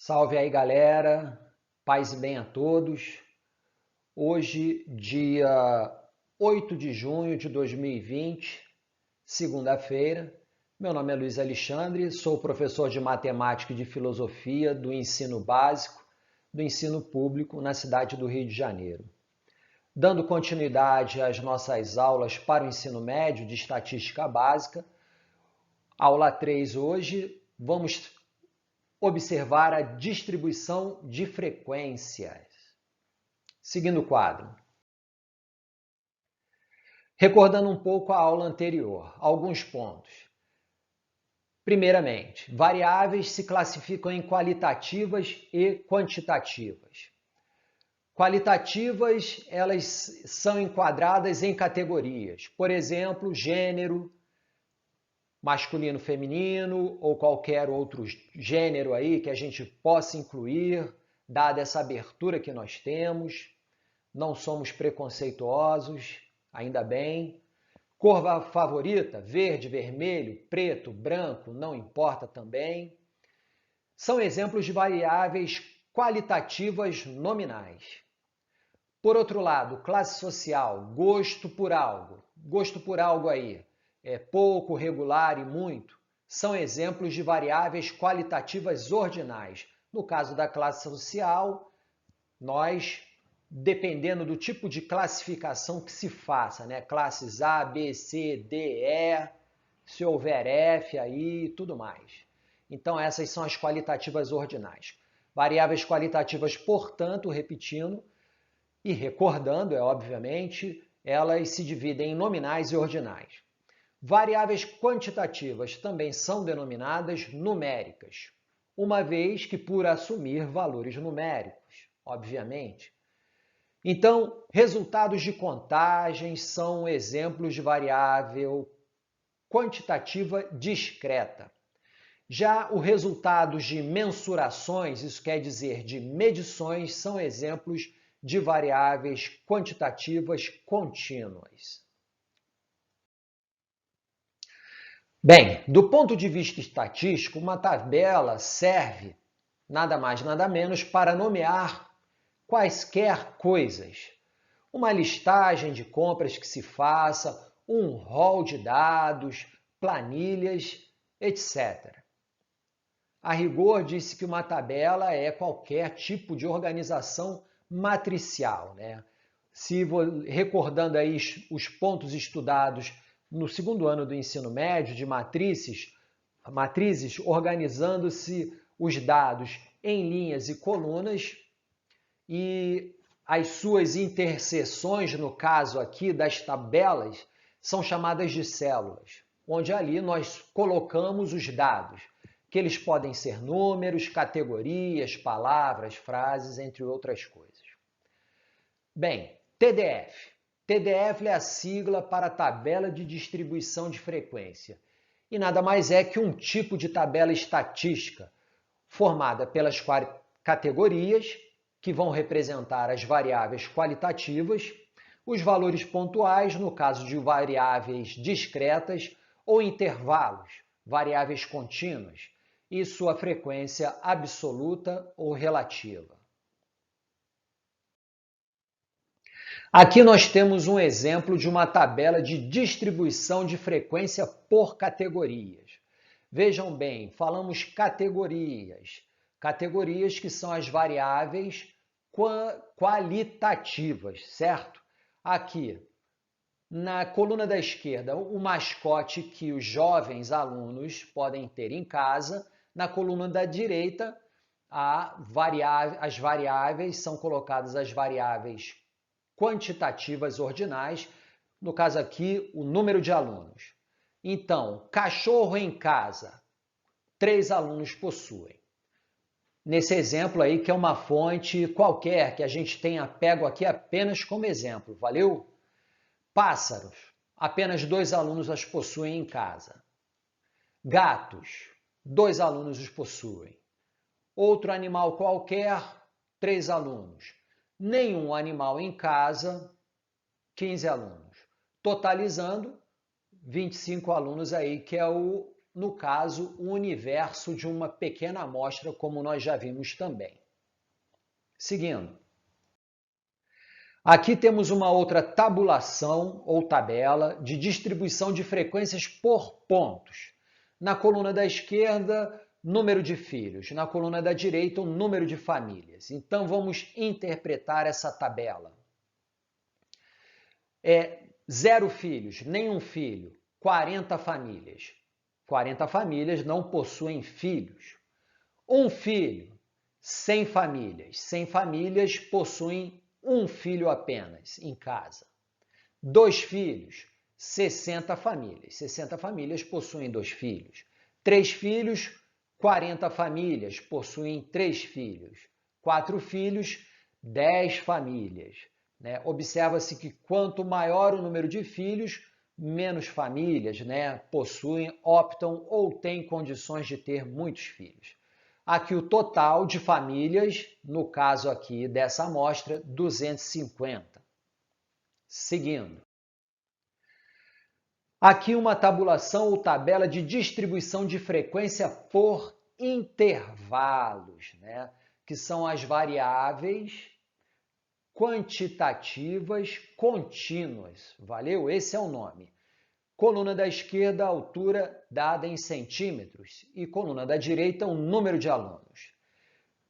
Salve aí, galera. Paz e bem a todos. Hoje, dia 8 de junho de 2020, segunda-feira. Meu nome é Luiz Alexandre, sou professor de matemática e de filosofia do ensino básico, do ensino público na cidade do Rio de Janeiro. Dando continuidade às nossas aulas para o ensino médio de estatística básica, aula 3 hoje, vamos observar a distribuição de frequências. Seguindo o quadro. Recordando um pouco a aula anterior, alguns pontos. Primeiramente, variáveis se classificam em qualitativas e quantitativas. Qualitativas, elas são enquadradas em categorias. Por exemplo, gênero, masculino, feminino ou qualquer outro gênero aí que a gente possa incluir, dada essa abertura que nós temos. Não somos preconceituosos, ainda bem. Cor favorita, verde, vermelho, preto, branco, não importa também. São exemplos de variáveis qualitativas nominais. Por outro lado, classe social, gosto por algo. Gosto por algo aí é pouco, regular e muito. São exemplos de variáveis qualitativas ordinais. No caso da classe social, nós, dependendo do tipo de classificação que se faça, né? Classes A, B, C, D, E, se houver F aí e tudo mais. Então, essas são as qualitativas ordinais. Variáveis qualitativas, portanto, repetindo e recordando, obviamente, elas se dividem em nominais e ordinais. Variáveis quantitativas também são denominadas numéricas, uma vez que por assumir valores numéricos, obviamente. Então, resultados de contagem são exemplos de variável quantitativa discreta. Já os resultados de mensurações, isso quer dizer de medições, são exemplos de variáveis quantitativas contínuas. Bem, do ponto de vista estatístico, uma tabela serve nada mais nada menos para nomear quaisquer coisas. Uma listagem de compras que se faça, um rol de dados, planilhas, etc. A rigor, disse que uma tabela é qualquer tipo de organização matricial, né? Recordando aí os pontos estudados no segundo ano do ensino médio de matrizes organizando-se os dados em linhas e colunas e as suas interseções, no caso aqui das tabelas, são chamadas de células, onde ali nós colocamos os dados, que eles podem ser números, categorias, palavras, frases, entre outras coisas. Bem, TDF. TDF é a sigla para tabela de distribuição de frequência e nada mais é que um tipo de tabela estatística formada pelas categorias, que vão representar as variáveis qualitativas, os valores pontuais, no caso de variáveis discretas, ou intervalos, variáveis contínuas, e sua frequência absoluta ou relativa. Aqui nós temos um exemplo de uma tabela de distribuição de frequência por categorias. Vejam bem, falamos categorias. Categorias que são as variáveis qualitativas, certo? Aqui, na coluna da esquerda, o mascote que os jovens alunos podem ter em casa. Na coluna da direita, as variáveis são colocadas as variáveis quantitativas ordinais, no caso aqui, o número de alunos. Então, cachorro em casa, 3 alunos possuem. Nesse exemplo aí, que é uma fonte qualquer, que a gente tenha pego aqui apenas como exemplo, valeu? Pássaros, apenas 2 alunos as possuem em casa. Gatos, 2 alunos os possuem. Outro animal qualquer, 3 alunos. Nenhum animal em casa, 15 alunos. Totalizando, 25 alunos aí, que é o no caso, o universo de uma pequena amostra, como nós já vimos também. Seguindo. Aqui temos uma outra tabulação ou tabela de distribuição de frequências por pontos. Na coluna da esquerda, número de filhos. Na coluna da direita, o número de famílias. Então, vamos interpretar essa tabela. 0 filhos, nenhum filho. 40 famílias. 40 famílias não possuem filhos. 1 filho, 100 famílias. 100 famílias possuem um filho apenas em casa. 2 filhos, 60 famílias. 60 famílias possuem 2 filhos. 3 filhos, 40 famílias possuem 3 filhos. 4 filhos, 10 famílias. Observa-se que quanto maior o número de filhos, menos famílias possuem, optam ou têm condições de ter muitos filhos. Aqui o total de famílias, no caso aqui dessa amostra, 250. Seguindo. Aqui uma tabulação ou tabela de distribuição de frequência por intervalos, que são as variáveis quantitativas contínuas. Valeu? Esse é o nome. Coluna da esquerda, a altura dada em centímetros. E coluna da direita, o número de alunos.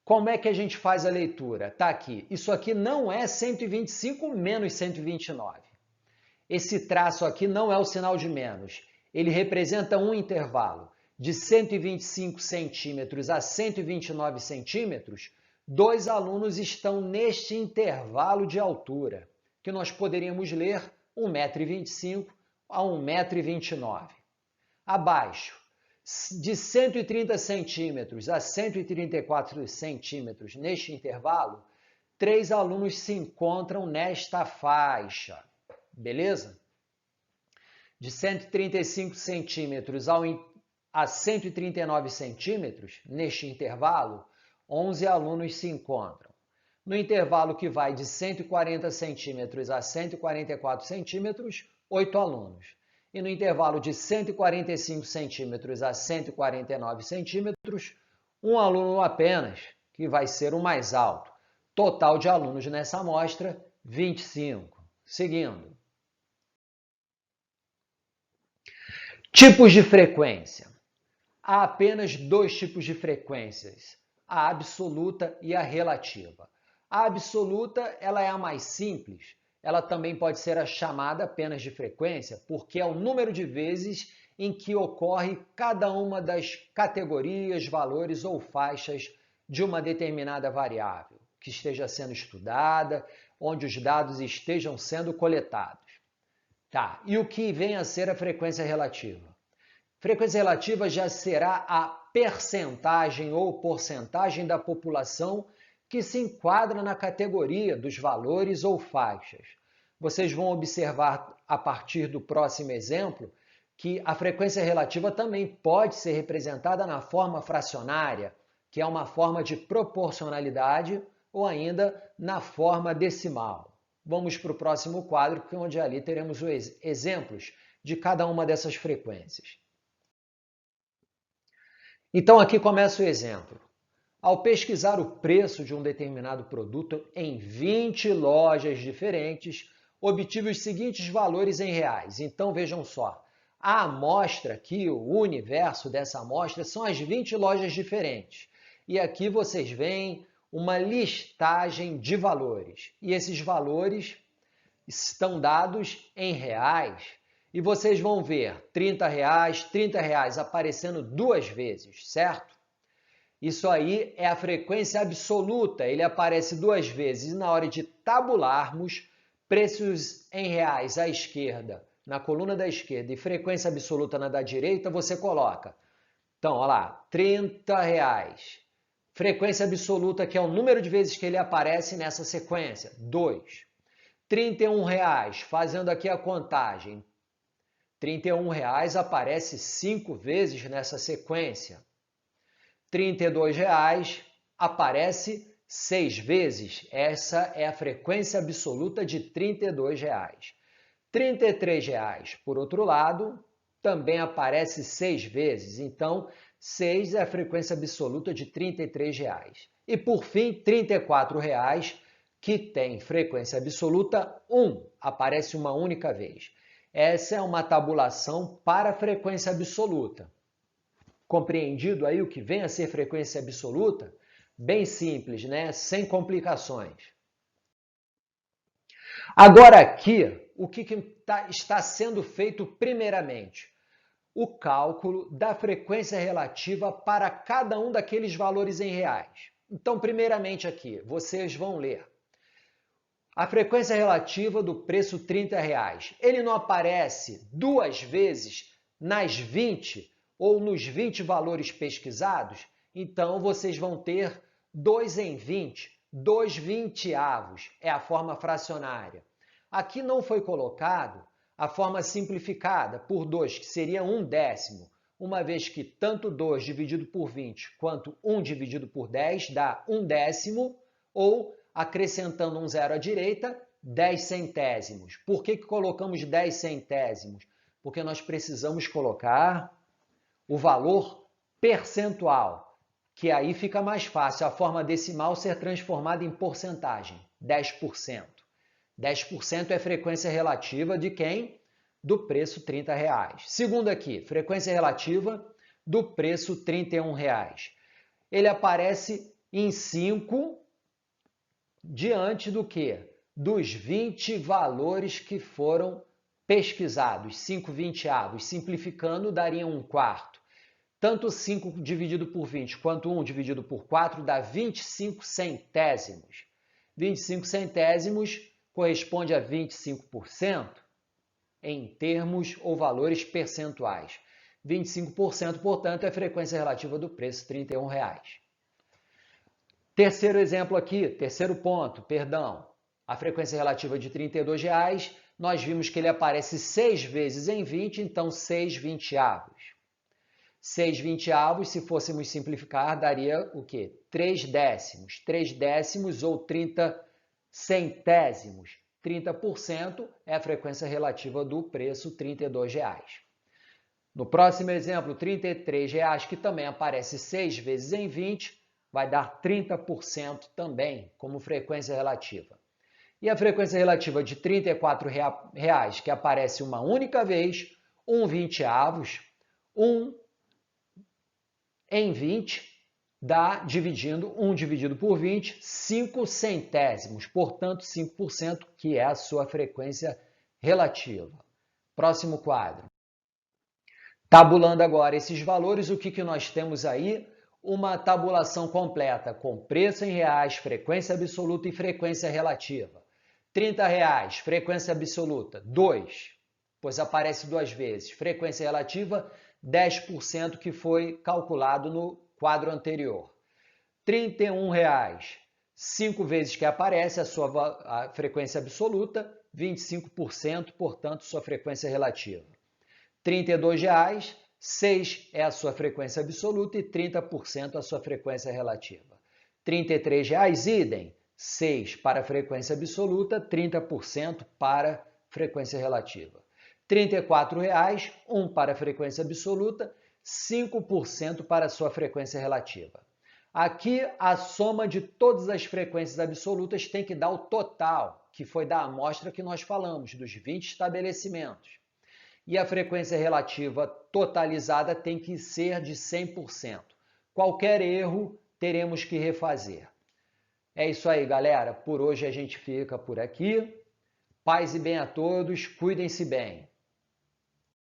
Como é que a gente faz a leitura? Está aqui. Isso aqui não é 125 menos 129. Esse traço aqui não é o sinal de menos. Ele representa um intervalo. De 125 centímetros a 129 centímetros, 2 alunos estão neste intervalo de altura, que nós poderíamos ler 1,25 m a 1,29 m. Abaixo, de 130 centímetros a 134 centímetros neste intervalo, 3 alunos se encontram nesta faixa. Beleza? De 135 centímetros a 139 centímetros, neste intervalo, 11 alunos se encontram. No intervalo que vai de 140 centímetros a 144 centímetros, 8 alunos. E no intervalo de 145 centímetros a 149 centímetros, 1 aluno apenas, que vai ser o mais alto. Total de alunos nessa amostra, 25. Seguindo. Tipos de frequência. Há apenas 2 tipos de frequências, a absoluta e a relativa. A absoluta ela é a mais simples, ela também pode ser a chamada apenas de frequência, porque é o número de vezes em que ocorre cada uma das categorias, valores ou faixas de uma determinada variável, que esteja sendo estudada, onde os dados estejam sendo coletados. Tá, e o que vem a ser a frequência relativa? Frequência relativa já será a percentagem ou porcentagem da população que se enquadra na categoria dos valores ou faixas. Vocês vão observar a partir do próximo exemplo que a frequência relativa também pode ser representada na forma fracionária, que é uma forma de proporcionalidade, ou ainda na forma decimal. Vamos para o próximo quadro, onde ali teremos os exemplos de cada uma dessas frequências. Então aqui começa o exemplo. Ao pesquisar o preço de um determinado produto em 20 lojas diferentes, obtive os seguintes valores em reais. Então vejam só, a amostra aqui, o universo dessa amostra, são as 20 lojas diferentes. E aqui vocês veem uma listagem de valores. E esses valores estão dados em reais. E vocês vão ver R$30 aparecendo 2 vezes, certo? Isso aí é a frequência absoluta, ele aparece 2 vezes. E na hora de tabularmos preços em reais à esquerda, na coluna da esquerda, e frequência absoluta na da direita, você coloca. Então, olha lá, R$30. Frequência absoluta, que é o número de vezes que ele aparece nessa sequência, 2. R$31, fazendo aqui a contagem. R$31 aparece 5 vezes nessa sequência. R$32 aparece 6 vezes. Essa é a frequência absoluta de R$32. R$33, por outro lado, também aparece 6 vezes. Então, 6 é a frequência absoluta de R$ 33,00. E, por fim, R$ 34,00, que tem frequência absoluta 1, aparece uma única vez. Essa é uma tabulação para frequência absoluta. Compreendido aí o que vem a ser frequência absoluta? Bem simples, né? Sem complicações. Agora aqui, o que está sendo feito primeiramente? O cálculo da frequência relativa para cada um daqueles valores em reais. Então, primeiramente aqui, vocês vão ler a frequência relativa do preço R$ 30,00. Ele não aparece 2 vezes nas 20 ou nos 20 valores pesquisados? Então, vocês vão ter 2 em 20, 2 vinteavos, é a forma fracionária. Aqui não foi colocado a forma simplificada por 2, que seria 1/10, uma vez que tanto 2 dividido por 20 quanto 1 dividido por 10 dá 1/10, ou, acrescentando um zero à direita, 10 centésimos. Por que colocamos 10 centésimos? Porque nós precisamos colocar o valor percentual, que aí fica mais fácil a forma decimal ser transformada em porcentagem, 10%. 10% é frequência relativa de quem? Do preço R$ 30,00. Segundo aqui, frequência relativa do preço R$ 31,00. Ele aparece em 5 diante do quê? Dos 20 valores que foram pesquisados, 5 vinteavos. Simplificando, daria 1/4. Tanto 5 dividido por 20 quanto 1 dividido por 4 dá 25 centésimos. 25 centésimos corresponde a 25% em termos ou valores percentuais. 25%, portanto, é a frequência relativa do preço R$ 31,00. Terceiro exemplo aqui, terceiro ponto, perdão. A frequência relativa de R$ 32,00, nós vimos que ele aparece 6 vezes em 20, então 6 vinteavos. 6 vinteavos, se fôssemos simplificar, daria o quê? 3/10. 3/10 ou 30 centésimos. 30% é a frequência relativa do preço R$ 32,00. No próximo exemplo, R$ 33,00, que também aparece 6 vezes em 20, vai dar 30% também como frequência relativa. E a frequência relativa de R$ 34,00, que aparece uma única vez, 1 vinteavos, 1 em 20, dá, dividindo 1 dividido por 20, 5 centésimos. Portanto, 5%, que é a sua frequência relativa. Próximo quadro. Tabulando agora esses valores, o que nós temos aí? Uma tabulação completa com preço em reais, frequência absoluta e frequência relativa. R$ 30,00, frequência absoluta, 2, pois aparece 2 vezes. Frequência relativa, 10%, que foi calculado no quadro anterior. R$ 31,00, 5 vezes que aparece a frequência absoluta, 25%, portanto, sua frequência relativa. R$ 32,00, 6 é a sua frequência absoluta e 30% a sua frequência relativa. R$ 33,00, idem, 6 para a frequência absoluta, 30% para frequência relativa. R$ 34,00, 1 para a frequência absoluta, 5% para a sua frequência relativa. Aqui, a soma de todas as frequências absolutas tem que dar o total, que foi da amostra que nós falamos, dos 20 estabelecimentos. E a frequência relativa totalizada tem que ser de 100%. Qualquer erro, teremos que refazer. É isso aí, galera. Por hoje a gente fica por aqui. Paz e bem a todos. Cuidem-se bem.